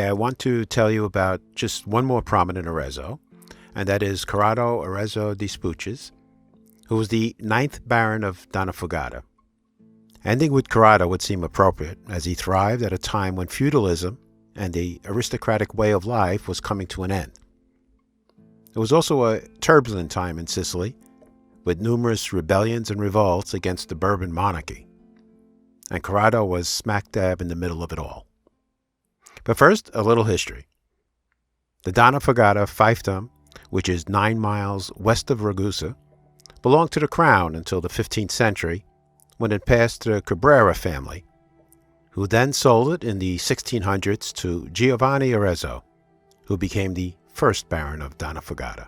Today I want to tell you about just one more prominent Arezzo, and that is Corrado Arezzo de Spucches, who was the 9th Baron of Donnafugata. Ending with Corrado would seem appropriate, as he thrived at a time when feudalism and the aristocratic way of life was coming to an end. It was also a turbulent time in Sicily, with numerous rebellions and revolts against the Bourbon monarchy, and Corrado was smack dab in the middle of it all. But first, a little history. The Donnafugata fiefdom, which is 9 miles west of Ragusa, belonged to the crown until the 15th century, when it passed to the Cabrera family, who then sold it in the 1600s to Giovanni Arezzo, who became the first Baron of Donnafugata.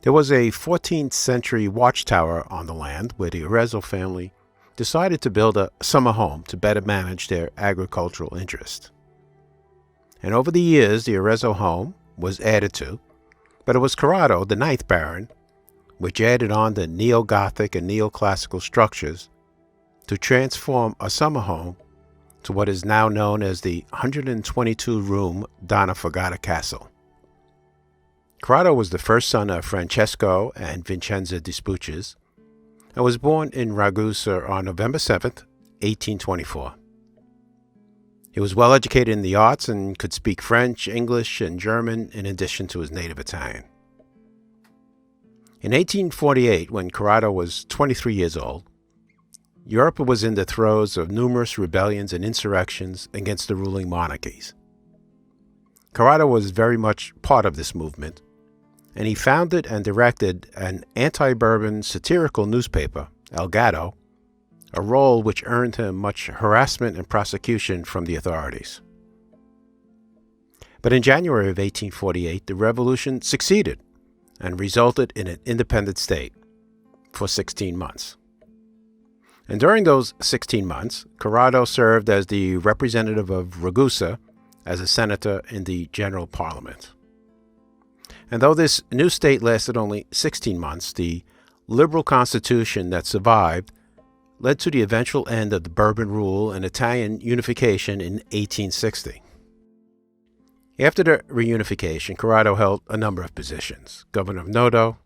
There was a 14th century watchtower on the land where the Arezzo family decided to build a summer home to better manage their agricultural interest. And over the years, the Arezzo home was added to, but it was Corrado, the 9th Baron, which added on the neo-Gothic and neoclassical structures to transform a summer home to what is now known as the 122-room Donnafugata Castle. Corrado was the first son of Francesco and Vincenza de Spucches, and was born in Ragusa on November 7th, 1824. He was well educated in the arts and could speak French, English, and German in addition to his native Italian. In 1848, when Corrado was 23 years old, Europe was in the throes of numerous rebellions and insurrections against the ruling monarchies. Corrado was very much part of this movement, and he founded and directed an anti-Bourbon satirical newspaper, El Gato, a role which earned him much harassment and prosecution from the authorities. But in January of 1848, the revolution succeeded and resulted in an independent state for 16 months. And during those 16 months, Corrado served as the representative of Ragusa as a senator in the General Parliament. And though this new state lasted only 16 months, the liberal constitution that survived led to the eventual end of the Bourbon rule and Italian unification in 1860. After the reunification, Corrado held a number of positions: governor of Noto,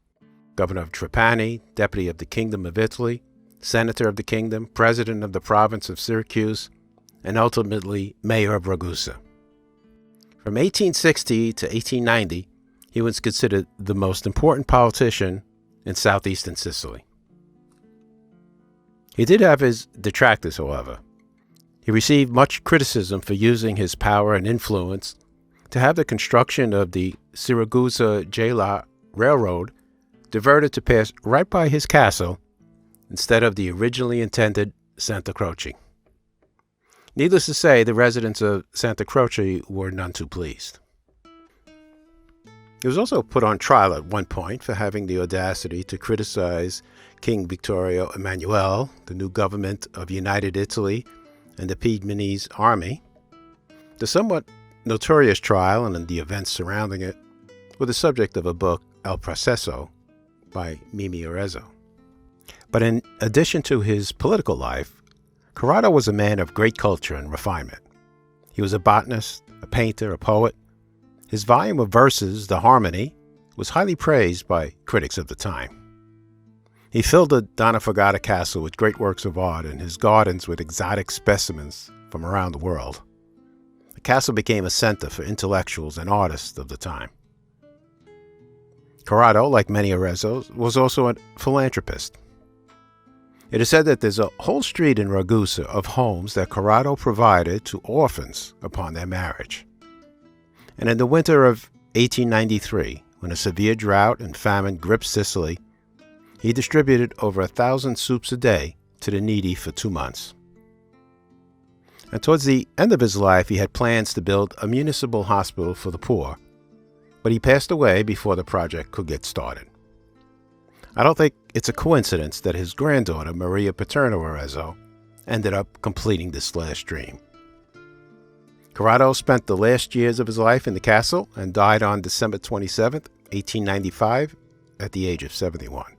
governor of Trapani, deputy of the Kingdom of Italy, senator of the kingdom, president of the province of Syracuse, and ultimately mayor of Ragusa. From 1860 to 1890, he was considered the most important politician in southeastern Sicily. He did have his detractors, however. He received much criticism for using his power and influence to have the construction of the Siragusa-Gela Railroad diverted to pass right by his castle instead of the originally intended Santa Croce. Needless to say, the residents of Santa Croce were none too pleased. He was also put on trial at one point for having the audacity to criticize King Vittorio Emanuele, the new government of United Italy, and the Piedmontese army. The somewhat notorious trial and the events surrounding it were the subject of a book, El Processo, by Mimi Arezzo. But in addition to his political life, Corrado was a man of great culture and refinement. He was a botanist, a painter, a poet. His volume of verses, The Harmony, was highly praised by critics of the time. He filled the Donnafugata castle with great works of art and his gardens with exotic specimens from around the world. The castle became a center for intellectuals and artists of the time. Corrado, like many Arezzos, was also a philanthropist. It is said that there's a whole street in Ragusa of homes that Corrado provided to orphans upon their marriage. And in the winter of 1893, when a severe drought and famine gripped Sicily, he distributed over 1,000 soups a day to the needy for 2 months. And towards the end of his life, he had plans to build a municipal hospital for the poor, but he passed away before the project could get started. I don't think it's a coincidence that his granddaughter, Maria Paterno Arezzo, ended up completing this last dream. Corrado spent the last years of his life in the castle and died on December 27, 1895, at the age of 71.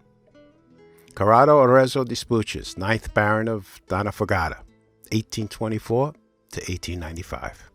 Corrado Arezzo de Spucches, 9th Baron of Donnafugata, 1824 to 1895.